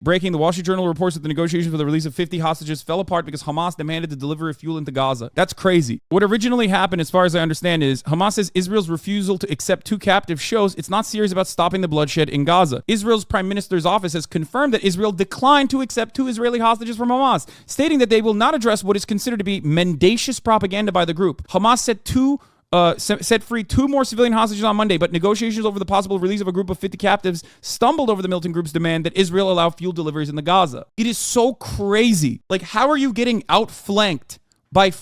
Breaking, the Wall Street Journal reports that the negotiations for the release of 50 hostages fell apart because Hamas demanded the delivery of fuel into Gaza. That's crazy. What originally happened, as far as I understand, is Hamas says Israel's refusal to accept 2 captives shows it's not serious about stopping the bloodshed in Gaza. Israel's Prime Minister's office has confirmed that Israel declined to accept 2 Israeli hostages from Hamas, stating that they will not address what is considered to be mendacious propaganda by the group. Hamas set free 2 more civilian hostages on Monday, but negotiations over the possible release of a group of 50 captives stumbled over the militant group's demand that Israel allow fuel deliveries in the Gaza. It is so crazy. Like, how are you getting outflanked by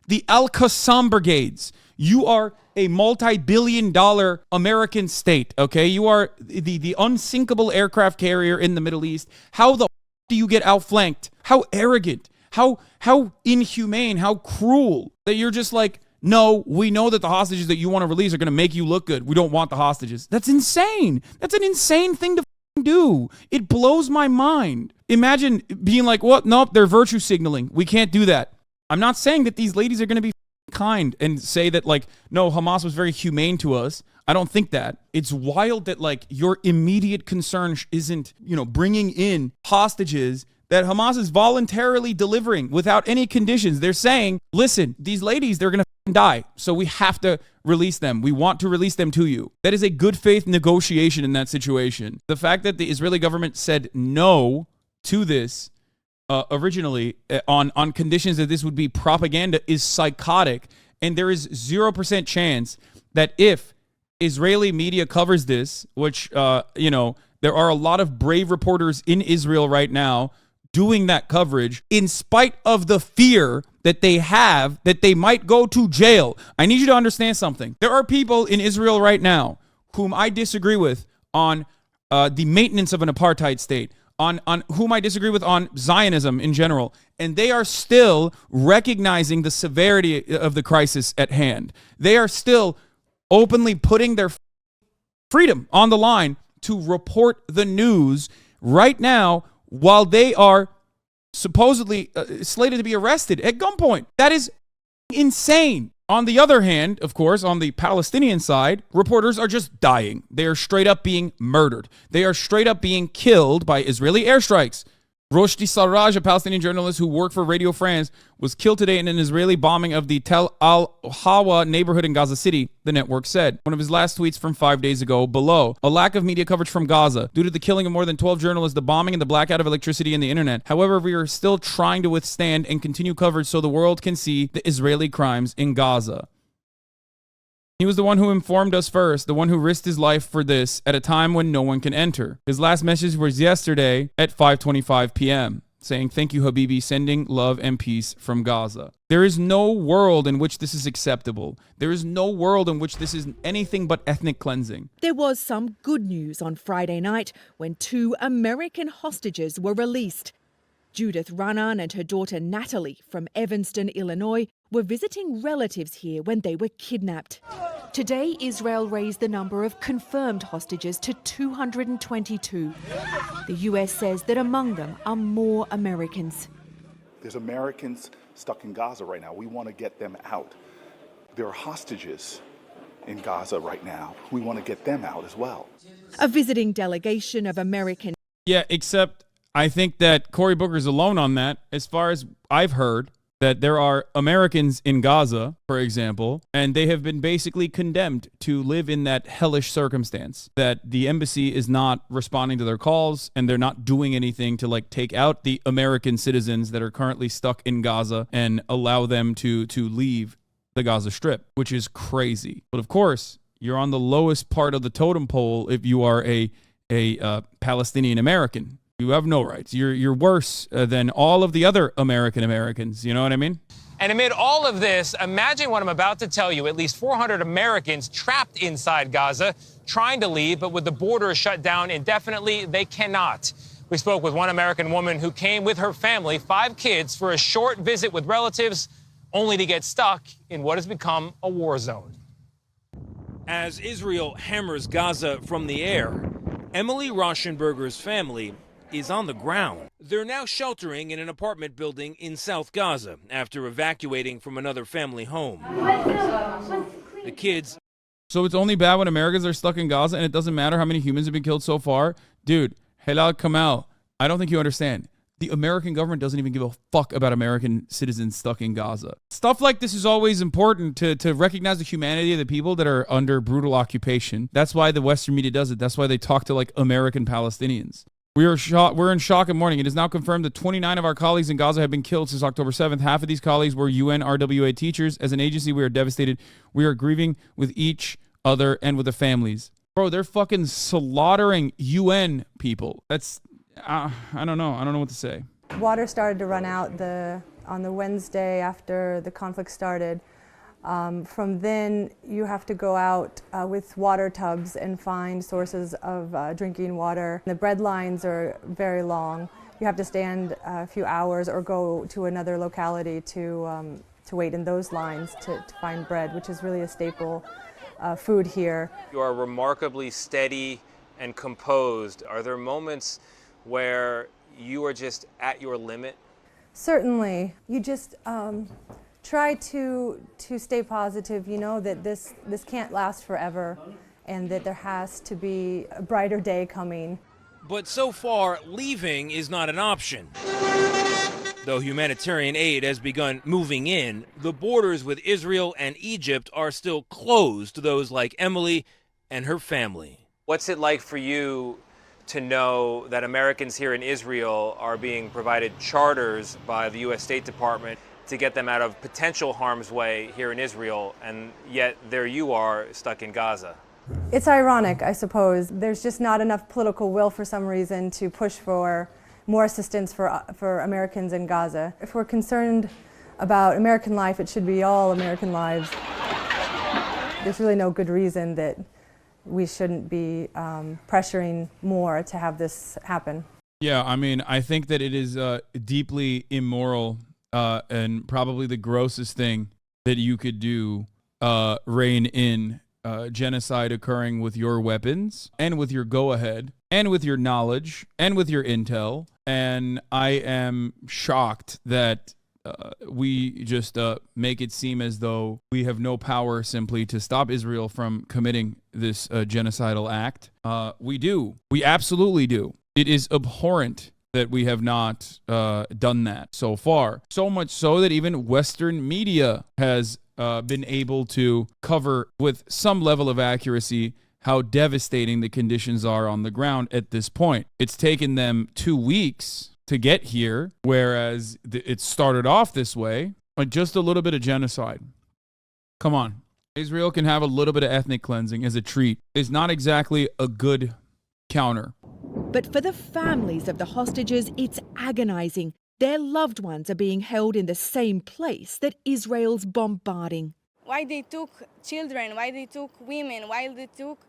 the Al-Qassam brigades? You are a multi-billion-dollar American state, okay? You are the unsinkable aircraft carrier in the Middle East. How the do you get outflanked? How arrogant, how inhumane, how cruel that you're just like, no, we know that the hostages that you want to release are going to make you look good. We don't want the hostages. That's insane. That's an insane thing to do. It blows my mind. Imagine being like, well, nope, they're virtue signaling. We can't do that. I'm not saying that these ladies are going to be kind and say that, like, no, Hamas was very humane to us. I don't think that. It's wild that, like, your immediate concern isn't, bringing in hostages that Hamas is voluntarily delivering without any conditions. They're saying, listen, these ladies, they're going to die, so we have to release them. We want to release them to you. That is a good faith negotiation in that situation. The fact that the Israeli government said no to this originally on conditions that this would be propaganda is psychotic, and there is 0% chance that if Israeli media covers this, which there are a lot of brave reporters in Israel right now doing that coverage, in spite of the fear that they have that they might go to jail. I need you to understand something. There are people in Israel right now whom I disagree with on the maintenance of an apartheid state, on whom I disagree with on Zionism in general, and they are still recognizing the severity of the crisis at hand. They are still openly putting their freedom on the line to report the news right now while they are supposedly slated to be arrested at gunpoint. That is insane. On the other hand, of course, on the Palestinian side, reporters are just dying. They are straight up being murdered. They are straight up being killed by Israeli airstrikes. Roshdi Sarraj, a Palestinian journalist who worked for Radio France, was killed today in an Israeli bombing of the Tel Al-Hawa neighborhood in Gaza City, the network said. One of his last tweets from 5 days ago, below, a lack of media coverage from Gaza due to the killing of more than 12 journalists, the bombing, and the blackout of electricity and the internet. However, we are still trying to withstand and continue coverage so the world can see the Israeli crimes in Gaza. He was the one who informed us first, the one who risked his life for this at a time when no one can enter. His last message was yesterday at 5:25 p.m., saying, "Thank you, Habibi, sending love and peace from Gaza." There is no world in which this is acceptable. There is no world in which this is anything but ethnic cleansing. There was some good news on Friday night when 2 American hostages were released. Judith Ranan and her daughter Natalie from Evanston, Illinois, were visiting relatives here when they were kidnapped. Today, Israel raised the number of confirmed hostages to 222. The US says that among them are more Americans. There's Americans stuck in Gaza right now. We want to get them out. There are hostages in Gaza right now. We want to get them out as well. A visiting delegation of American... Yeah, except I think that Cory Booker's alone on that. As far as I've heard, that there are Americans in Gaza, for example, and they have been basically condemned to live in that hellish circumstance, that the embassy is not responding to their calls and they're not doing anything to take out the American citizens that are currently stuck in Gaza and allow them to leave the Gaza Strip, which is crazy. But of course, you're on the lowest part of the totem pole if you are a Palestinian American. You have no rights. You're worse than all of the other Americans. You know what I mean? And amid all of this, imagine what I'm about to tell you. At least 400 Americans trapped inside Gaza, trying to leave, but with the border shut down indefinitely, they cannot. We spoke with one American woman who came with her family, 5 kids, for a short visit with relatives, only to get stuck in what has become a war zone. As Israel hammers Gaza from the air, Emily Rauschenberger's family is on the ground. They're now sheltering in an apartment building in South Gaza after evacuating from another family home. The kids... So it's only bad when Americans are stuck in Gaza and it doesn't matter how many humans have been killed so far? Dude, Helal Kamal, I don't think you understand. The American government doesn't even give a fuck about American citizens stuck in Gaza. Stuff like this is always important to recognize the humanity of the people that are under brutal occupation. That's why the Western media does it. That's why they talk to like American Palestinians. We're in shock and mourning. It is now confirmed that 29 of our colleagues in Gaza have been killed since October 7th. Half of these colleagues were UN RWA teachers. As an agency, we are devastated. We are grieving with each other and with the families. Bro, they're fucking slaughtering UN people. That's... I don't know. I don't know what to say. Water started to run out on the Wednesday after the conflict started. From then, you have to go out with water tubs and find sources of drinking water. The bread lines are very long. You have to stand a few hours or go to another locality to wait in those lines to find bread, which is really a staple food here. You are remarkably steady and composed. Are there moments where you are just at your limit? Certainly. You just try to stay positive, you know, that this can't last forever and that there has to be a brighter day coming. But so far, leaving is not an option. Though humanitarian aid has begun moving in, the borders with Israel and Egypt are still closed to those like Emily and her family. What's it like for you to know that Americans here in Israel are being provided charters by the U.S. State Department to get them out of potential harm's way here in Israel, and yet there you are stuck in Gaza? It's ironic, I suppose. There's just not enough political will for some reason to push for more assistance for Americans in Gaza. If we're concerned about American life, it should be all American lives. There's really no good reason that we shouldn't be pressuring more to have this happen. Yeah, I mean, I think that it is deeply immoral and probably the grossest thing that you could do, rein in genocide occurring with your weapons and with your go-ahead and with your knowledge and with your intel. And I am shocked that we just make it seem as though we have no power simply to stop Israel from committing this genocidal act. We do. We absolutely do. It is abhorrent that we have not done that so far. So much so that even Western media has been able to cover with some level of accuracy how devastating the conditions are on the ground at this point. It's taken them 2 weeks to get here, whereas it started off this way, like just a little bit of genocide. Come on. Israel can have a little bit of ethnic cleansing as a treat. It's not exactly a good counter. But for the families of the hostages, it's agonizing. Their loved ones are being held in the same place that Israel's bombarding. Why they took children, why they took women, why they took...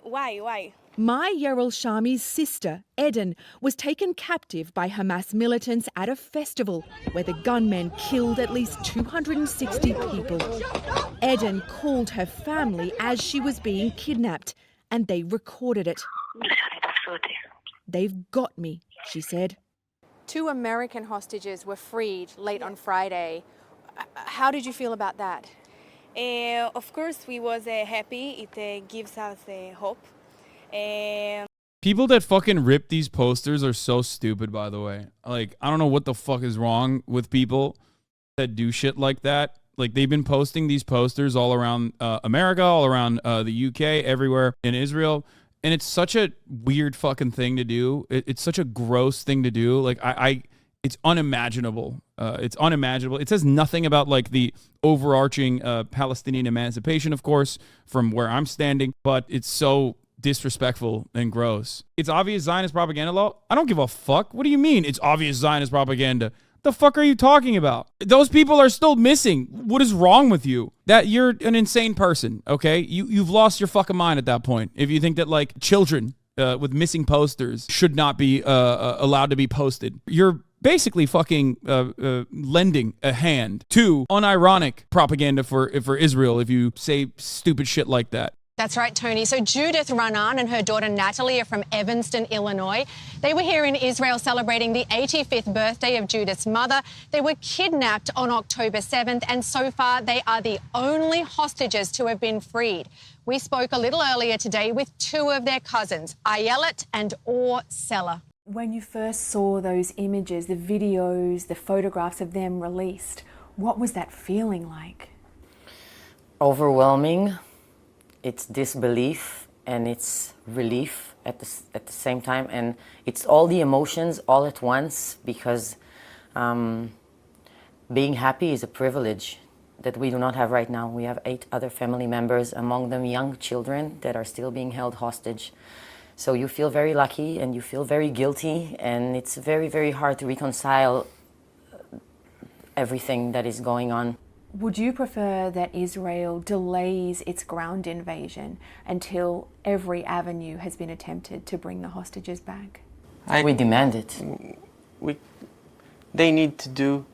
Why? Mai Yerel Shami's sister, Eden, was taken captive by Hamas militants at a festival where the gunmen killed at least 260 people. Eden called her family as she was being kidnapped, and they recorded it. "They've got me," she said. 2 American hostages were freed late on Friday. How did you feel about that? Of course, we was happy. It gives us hope. People that fucking rip these posters are so stupid, by the way. Like, I don't know what the fuck is wrong with people that do shit like that. Like, they've been posting these posters all around America, all around the UK, everywhere in Israel. And it's such a weird fucking thing to do. It's such a gross thing to do. Like, it's unimaginable. It's unimaginable. It says nothing about, like, the overarching Palestinian emancipation, of course, from where I'm standing. But it's so disrespectful and gross. It's obvious Zionist propaganda law. I don't give a fuck. What do you mean it's obvious Zionist propaganda? The fuck are you talking about? Those people are still missing. What is wrong with you? That you're an insane person, okay? You've lost your fucking mind at that point. If you think that, like, children with missing posters should not be allowed to be posted. You're basically fucking lending a hand to unironic propaganda for Israel if you say stupid shit like that. That's right, Tony. So Judith Ranan and her daughter Natalie are from Evanston, Illinois. They were here in Israel celebrating the 85th birthday of Judith's mother. They were kidnapped on October 7th, and so far they are the only hostages to have been freed. We spoke a little earlier today with 2 of their cousins, Ayelet and Or Seller. When you first saw those images, the videos, the photographs of them released, what was that feeling like? Overwhelming. It's disbelief and it's relief at the same time, and it's all the emotions all at once, because being happy is a privilege that we do not have right now. We have 8 other family members, among them young children that are still being held hostage. So you feel very lucky and you feel very guilty, and it's very, very hard to reconcile everything that is going on. Would you prefer that Israel delays its ground invasion until every avenue has been attempted to bring the hostages back? We demand it. They need to do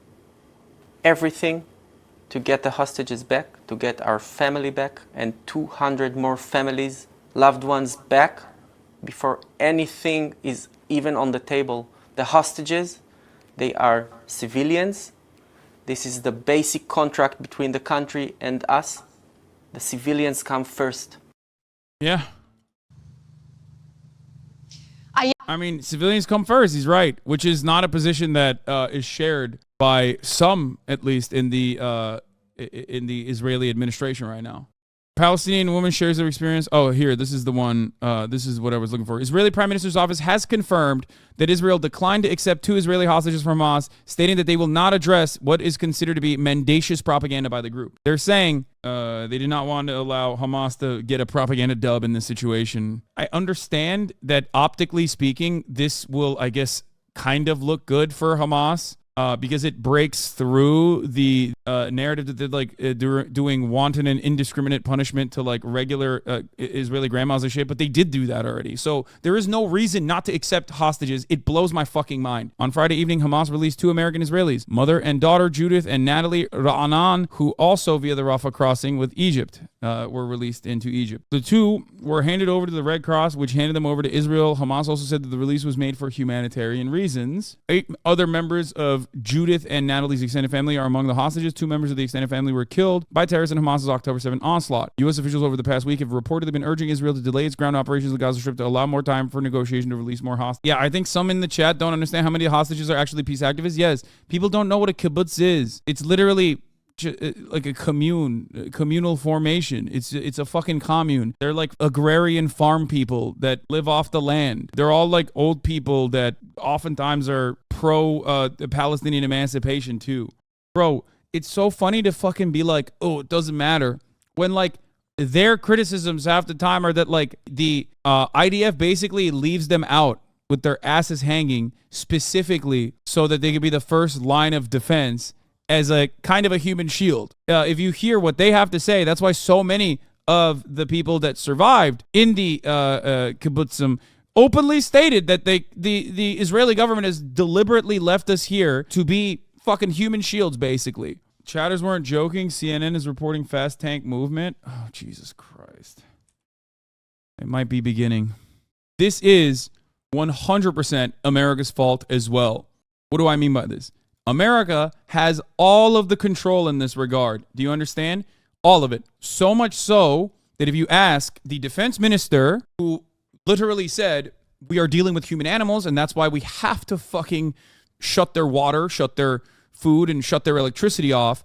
everything to get the hostages back, to get our family back, and 200 more families, loved ones back, before anything is even on the table. The hostages, they are civilians. This is the basic contract between the country and us. The civilians come first. Yeah. I mean, civilians come first. He's right, which is not a position that is shared by some, at least, in the Israeli administration right now. Palestinian woman shares their experience. Oh, here, this is the one. This is what I was looking for. Israeli Prime Minister's office has confirmed that Israel declined to accept 2 Israeli hostages from Hamas, stating that they will not address what is considered to be mendacious propaganda by the group. They're saying they did not want to allow Hamas to get a propaganda dub in this situation. I understand that optically speaking, this will, I guess, kind of look good for Hamas. Because it breaks through the narrative that they're like doing wanton and indiscriminate punishment to like regular Israeli grandmas and shit, but they did do that already. So there is no reason not to accept hostages. It blows my fucking mind. On Friday evening, Hamas released 2 American Israelis, mother and daughter Judith and Natalie Ra'anan, who also via the Rafah crossing with Egypt were released into Egypt. The 2 were handed over to the Red Cross, which handed them over to Israel. Hamas also said that the release was made for humanitarian reasons. 8 other members of Judith and Natalie's extended family are among the hostages. 2 members of the extended family were killed by terrorists in Hamas's October 7 onslaught. U.S. officials over the past week have reportedly been urging Israel to delay its ground operations in the Gaza Strip to allow more time for negotiation to release more hostages. Yeah, I think some in the chat don't understand how many hostages are actually peace activists. Yes, people don't know what a kibbutz is. It's literally like a communal formation. It's a fucking commune. They're like agrarian farm people that live off the land. They're all like old people that oftentimes are pro Palestinian emancipation too. Bro, it's so funny to fucking be like, oh, it doesn't matter, when like their criticisms half the time are that like the IDF basically leaves them out with their asses hanging specifically so that they could be the first line of defense as a kind of a human shield. If you hear what they have to say, that's why so many of the people that survived in the kibbutzim openly stated that the Israeli government has deliberately left us here to be fucking human shields, basically. Chatters weren't joking. CNN is reporting fast tank movement. Oh, Jesus Christ. It might be beginning. This is 100% America's fault as well. What do I mean by this? America has all of the control in this regard. Do you understand? All of it. So much so that if you ask the defense minister, who literally said, we are dealing with human animals, and that's why we have to fucking shut their water, shut their food, and shut their electricity off.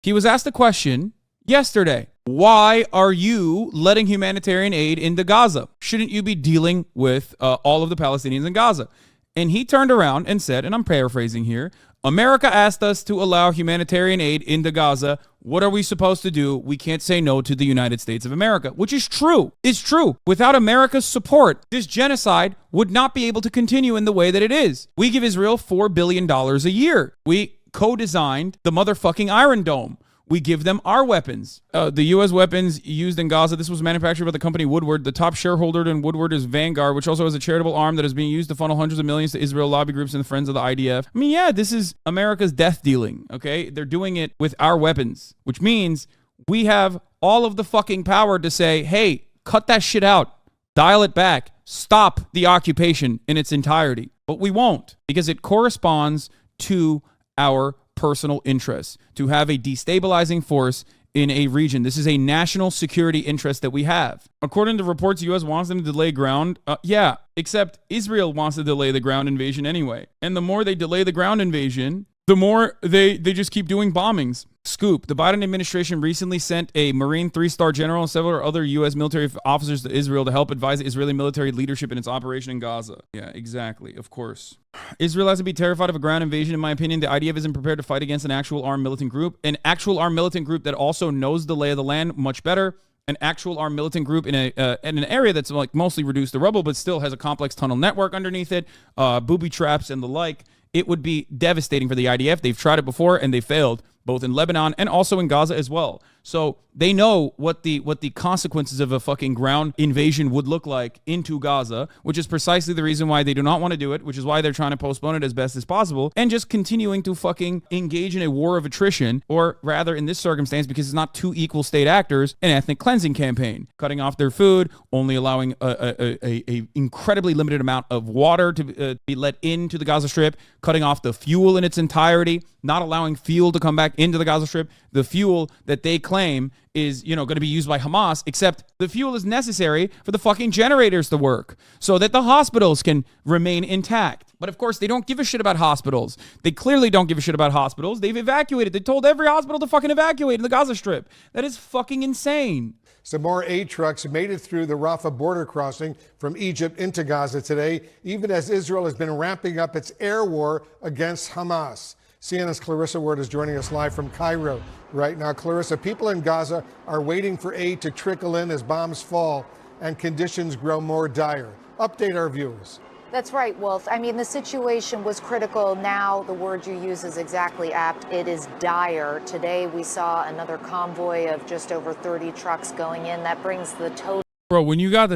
He was asked the question yesterday, why are you letting humanitarian aid into Gaza? Shouldn't you be dealing with all of the Palestinians in Gaza? And he turned around and said, and I'm paraphrasing here, America asked us to allow humanitarian aid into Gaza. What are we supposed to do? We can't say no to the United States of America, which is true. It's true. Without America's support, this genocide would not be able to continue in the way that it is. We give Israel $4 billion a year. We co-designed the motherfucking Iron Dome. We give them our weapons. The U.S. weapons used in Gaza, this was manufactured by the company Woodward. The top shareholder in Woodward is Vanguard, which also has a charitable arm that is being used to funnel hundreds of millions to Israel lobby groups and friends of the IDF. I mean, yeah, this is America's death dealing, okay? They're doing it with our weapons, which means we have all of the fucking power to say, hey, cut that shit out. Dial it back. Stop the occupation in its entirety. But we won't, because it corresponds to our personal interests, to have a destabilizing force in a region. This is a national security interest that we have. According to reports, the U.S. wants them to delay ground. Yeah, except Israel wants to delay the ground invasion anyway. And the more they delay the ground invasion, the more they just keep doing bombings. Scoop. The Biden administration recently sent a Marine 3-star general and several other U.S. military officers to Israel to help advise the Israeli military leadership in its operation in Gaza. Yeah, exactly. Of course. Israel has to be terrified of a ground invasion, in my opinion. The IDF isn't prepared to fight against an actual armed militant group. An actual armed militant group that also knows the lay of the land much better. An actual armed militant group in an area that's like mostly reduced to rubble, but still has a complex tunnel network underneath it, booby traps and the like. It would be devastating for the IDF. They've tried it before and they failed, both in Lebanon and also in Gaza as well. So they know what the consequences of a fucking ground invasion would look like into Gaza, which is precisely the reason why they do not want to do it, which is why they're trying to postpone it as best as possible, and just continuing to fucking engage in a war of attrition, or rather in this circumstance, because it's not two equal state actors, an ethnic cleansing campaign, cutting off their food, only allowing a incredibly limited amount of water to be let into the Gaza Strip, cutting off the fuel in its entirety, not allowing fuel to come back into the Gaza Strip, the fuel that they claim is, going to be used by Hamas, except the fuel is necessary for the fucking generators to work so that the hospitals can remain intact. But of course, they don't give a shit about hospitals. They clearly don't give a shit about hospitals. They've evacuated. They told every hospital to fucking evacuate in the Gaza Strip. That is fucking insane. Some more aid trucks made it through the Rafah border crossing from Egypt into Gaza today, even as Israel has been ramping up its air war against Hamas. CNN's Clarissa Ward is joining us live from Cairo right now. Clarissa, people in Gaza are waiting for aid to trickle in as bombs fall and conditions grow more dire. Update our viewers. That's right, Wolf. I mean, the situation was critical. Now the word you use is exactly apt. It is dire. Today we saw another convoy of just over 30 trucks going in. That brings the total. Bro, when you got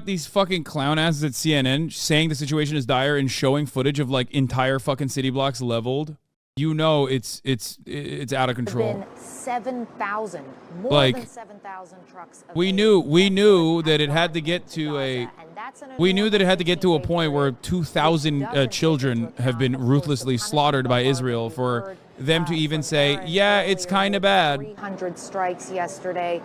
these fucking clown asses at CNN saying the situation is dire and showing footage of like entire fucking city blocks leveled, it's out of control. Been 7,000, more like, than 7,000 trucks. We knew that it had to get to a point where 2,000 children have been ruthlessly slaughtered by Israel for them to even say, yeah, it's kind of bad. 300 strikes yesterday.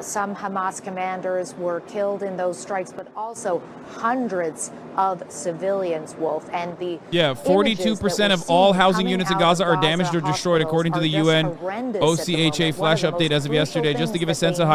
Some Hamas commanders were killed in those strikes, but also hundreds of civilians, Wolf. And 42% of all housing units in Gaza are damaged or destroyed, according to the UN OCHA flash update as of yesterday. Just to give a sense of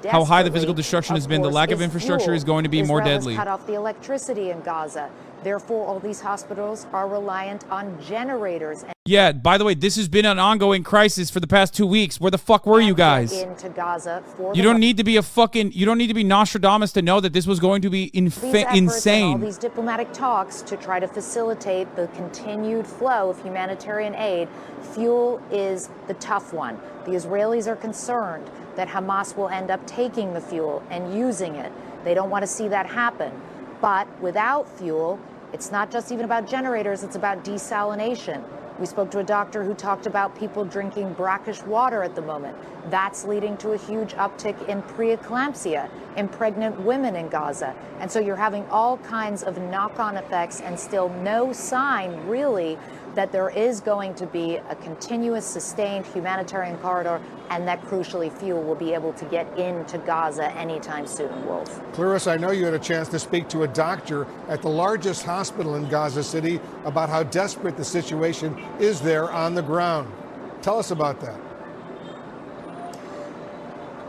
how high the physical destruction has been, the lack of infrastructure is going to be more deadly. Cut off the electricity in Gaza. Therefore, all these hospitals are reliant on generators. Yeah, by the way, this has been an ongoing crisis for the past 2 weeks. Where the fuck were you guys? Into Gaza for you don't need to be Nostradamus to know that this was going to be insane. All these diplomatic talks to try to facilitate the continued flow of humanitarian aid. Fuel is the tough one. The Israelis are concerned that Hamas will end up taking the fuel and using it. They don't want to see that happen. But without fuel, it's not just even about generators, it's about desalination. We spoke to a doctor who talked about people drinking brackish water at the moment. That's leading to a huge uptick in preeclampsia in pregnant women in Gaza. And so you're having all kinds of knock-on effects and still no sign, really, that there is going to be a continuous, sustained humanitarian corridor and that, crucially, fuel will be able to get into Gaza anytime soon, Wolf. Clarissa, I know you had a chance to speak to a doctor at the largest hospital in Gaza City about how desperate the situation is there on the ground. Tell us about that.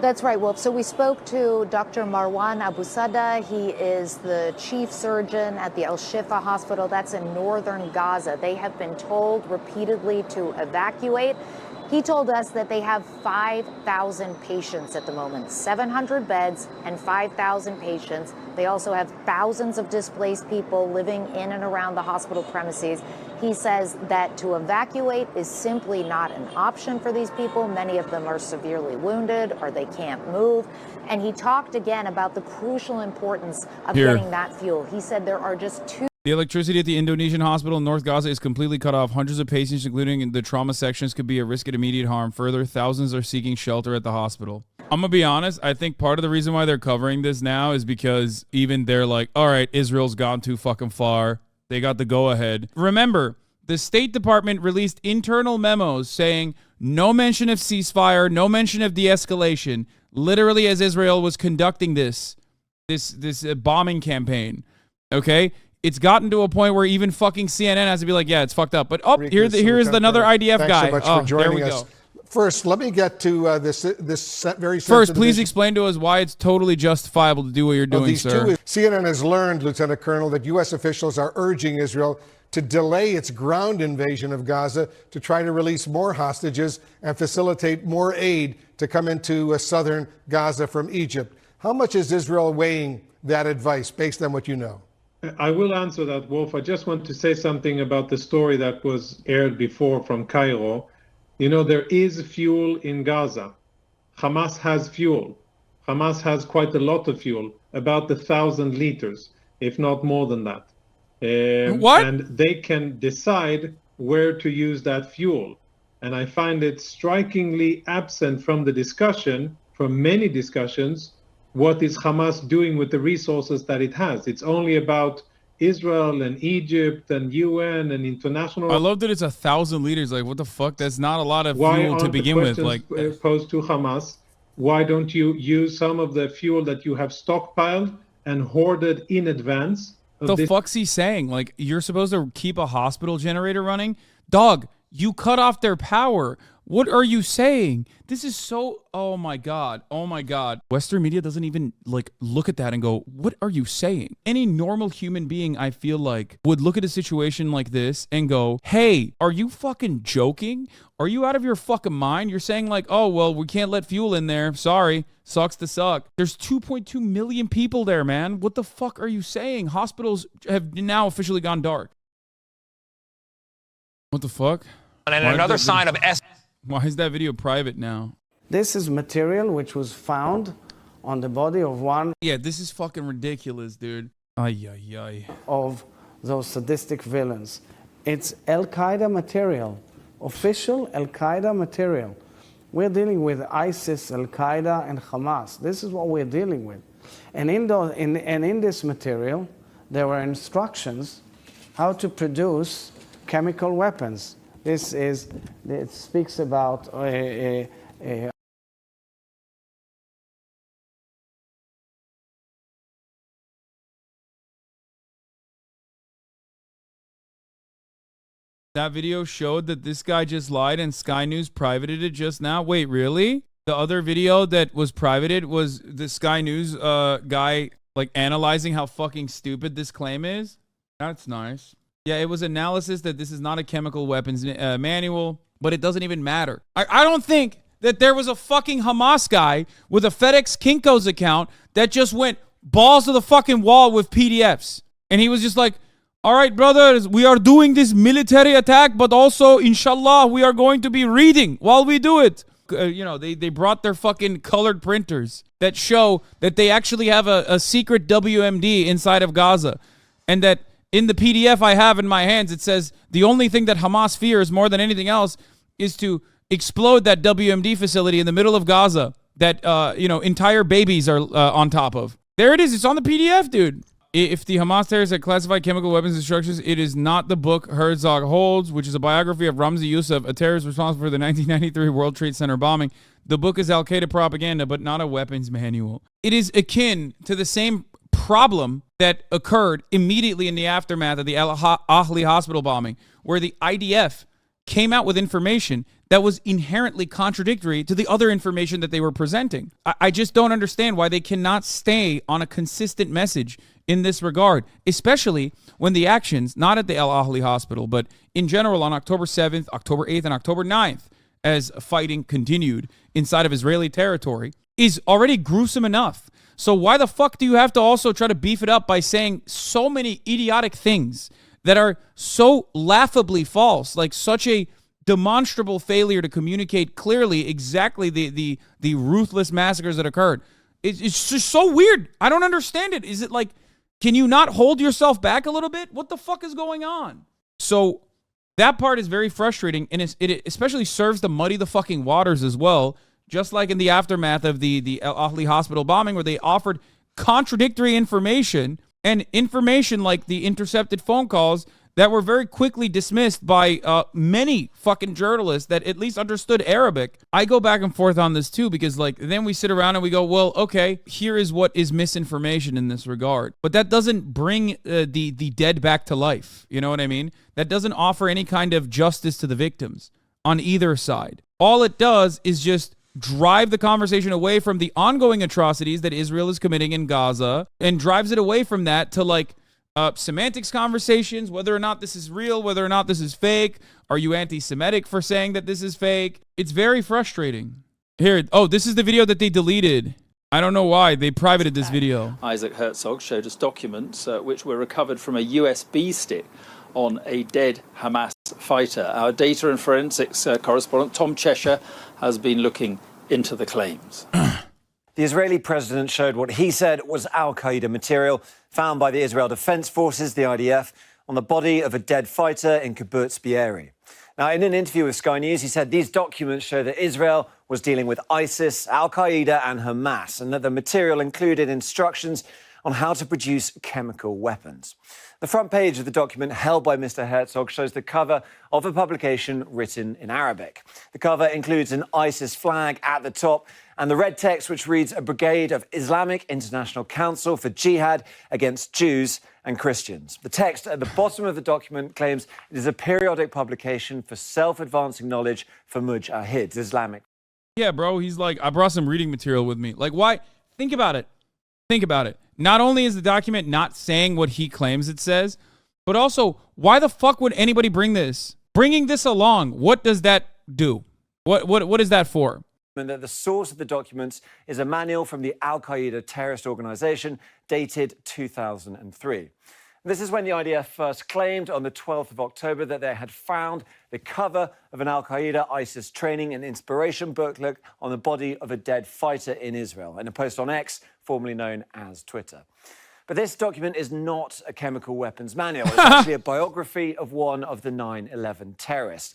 That's right, Wolf. So we spoke to Dr. Marwan Abusada. He is the chief surgeon at the Al-Shifa hospital. That's in northern Gaza. They have been told repeatedly to evacuate. He told us that they have 5,000 patients at the moment, 700 beds and 5,000 patients. They also have thousands of displaced people living in and around the hospital premises. He says that to evacuate is simply not an option for these people. Many of them are severely wounded or they can't move. And he talked again about the crucial importance of getting that fuel. He said there are just two. The electricity at the Indonesian hospital in North Gaza is completely cut off. Hundreds of patients, including in the trauma sections, could be at risk of immediate harm. Further, thousands are seeking shelter at the hospital. I'm going to be honest. I think part of the reason why they're covering this now is because even they're like, all right, Israel's gone too fucking far. They got the go-ahead. Remember, the State Department released internal memos saying No mention of ceasefire, no mention of de-escalation. Literally, as Israel was conducting this bombing campaign, okay? It's gotten to a point where even fucking CNN has to be like, yeah, it's fucked up. But here's another IDF guy. Thanks so much for joining there we us. go. First, let me get to this very First, please explain to us why it's totally justifiable to do what you're doing, sir. CNN has learned, Lieutenant Colonel, that U.S. officials are urging Israel to delay its ground invasion of Gaza to try to release more hostages and facilitate more aid to come into southern Gaza from Egypt. How much is Israel weighing that advice based on what you know? I will answer that, Wolf. I just want to say something about the story that was aired before from Cairo. You know, there is fuel in Gaza. Hamas has fuel. Hamas has quite a lot of fuel, about 1,000 liters, if not more than that. What? And they can decide where to use that fuel. And I find it strikingly absent from the discussion, from many discussions, what is Hamas doing with the resources that it has. It's only about Israel and Egypt and UN and international. I love that it's 1,000 liters. Like, what the fuck? That's not a lot of fuel to begin with. Like, posed to Hamas, why don't you use some of the fuel that you have stockpiled and hoarded in advance? The fuck's he saying? Like, you're supposed to keep a hospital generator running? Dog, you cut off their power. What are you saying? This is so, oh my God. Oh my God. Western media doesn't even like look at that and go, what are you saying? Any normal human being, I feel like, would look at a situation like this and go, hey, are you fucking joking? Are you out of your fucking mind? You're saying like, oh, well, we can't let fuel in there. Sorry. Sucks to suck. There's 2.2 million people there, man. What the fuck are you saying? Hospitals have now officially gone dark. What the fuck? And another sign of Why is that video private now? This is material which was found on the body of one. Yeah, this is fucking ridiculous, dude. Ay, ay, ay. Of those sadistic villains. It's Al-Qaeda material, official Al-Qaeda material. We're dealing with ISIS, Al-Qaeda, and Hamas. This is what we're dealing with. And in this material, there were instructions how to produce chemical weapons. It speaks about that video showed that this guy just lied and Sky News privated it just now. Wait, really? The other video that was privated was the Sky News guy like analyzing how fucking stupid this claim is? That's nice. Yeah, it was analysis that this is not a chemical weapons manual, but it doesn't even matter. I don't think that there was a fucking Hamas guy with a FedEx Kinko's account that just went balls to the fucking wall with PDFs. And he was just like, all right, brothers, we are doing this military attack, but also, inshallah, we are going to be reading while we do it. They brought their fucking colored printers that show that they actually have a secret WMD inside of Gaza. And that in the PDF I have in my hands, it says the only thing that Hamas fears more than anything else is to explode that WMD facility in the middle of Gaza that, entire babies are on top of. There it is. It's on the PDF, dude. If the Hamas terrorists had classified chemical weapons instructions, it is not the book Herzog holds, which is a biography of Ramzi Youssef, a terrorist responsible for the 1993 World Trade Center bombing. The book is Al-Qaeda propaganda, but not a weapons manual. It is akin to the same problem that occurred immediately in the aftermath of the Al-Ahli hospital bombing, where the IDF came out with information that was inherently contradictory to the other information that they were presenting. I just don't understand why they cannot stay on a consistent message in this regard, especially when the actions, not at the Al-Ahli hospital, but in general on October 7th, October 8th, and October 9th, as fighting continued inside of Israeli territory, is already gruesome enough. So why the fuck do you have to also try to beef it up by saying so many idiotic things that are so laughably false, like such a demonstrable failure to communicate clearly exactly the ruthless massacres that occurred? It's just so weird. I don't understand it. Is it like, can you not hold yourself back a little bit? What the fuck is going on? So that part is very frustrating, and it especially serves to muddy the fucking waters as well, just like in the aftermath of the Al-Ahli hospital bombing, where they offered contradictory information, and information like the intercepted phone calls that were very quickly dismissed by many fucking journalists that at least understood Arabic. I go back and forth on this too, because like then we sit around and we go, well, okay, here is what is misinformation in this regard. But that doesn't bring the dead back to life. You know what I mean? That doesn't offer any kind of justice to the victims on either side. All it does is just drive the conversation away from the ongoing atrocities that Israel is committing in Gaza, and drives it away from that to like semantics conversations, whether or not this is real, whether or not this is fake. Are you anti-Semitic for saying that this is fake? It's very frustrating. Here, oh, this is the video that they deleted. I don't know why. They privated this video. Isaac Herzog showed us documents which were recovered from a USB stick on a dead Hamas fighter. Our data and forensics correspondent Tom Cheshire has been looking into the claims. The Israeli president showed what he said was al-Qaeda material found by the Israel Defense Forces, the IDF, on the body of a dead fighter in Kibbutz Be'eri. Now, in an interview with Sky News, he said these documents show that Israel was dealing with ISIS, al-Qaeda and Hamas, and that the material included instructions on how to produce chemical weapons. The front page of the document held by Mr. Herzog shows the cover of a publication written in Arabic. The cover includes an ISIS flag at the top and the red text which reads, "A brigade of Islamic International Council for Jihad against Jews and Christians." The text at the bottom of the document claims it is a periodic publication for self-advancing knowledge for Mujahid, Islamic. Yeah, bro, he's like, I brought some reading material with me. Like, why? Think about it. Think about it. Not only is the document not saying what he claims it says, but also, why the fuck would anybody bring this? Bringing this along, what does that do? What is that for? And that the source of the documents is a manual from the al-Qaeda terrorist organization dated 2003. This is when the IDF first claimed on the 12th of October that they had found the cover of an al-Qaeda ISIS training and inspiration booklet on the body of a dead fighter in Israel in a post on X, formerly known as Twitter. But this document is not a chemical weapons manual. It's actually a biography of one of the 9/11 terrorists.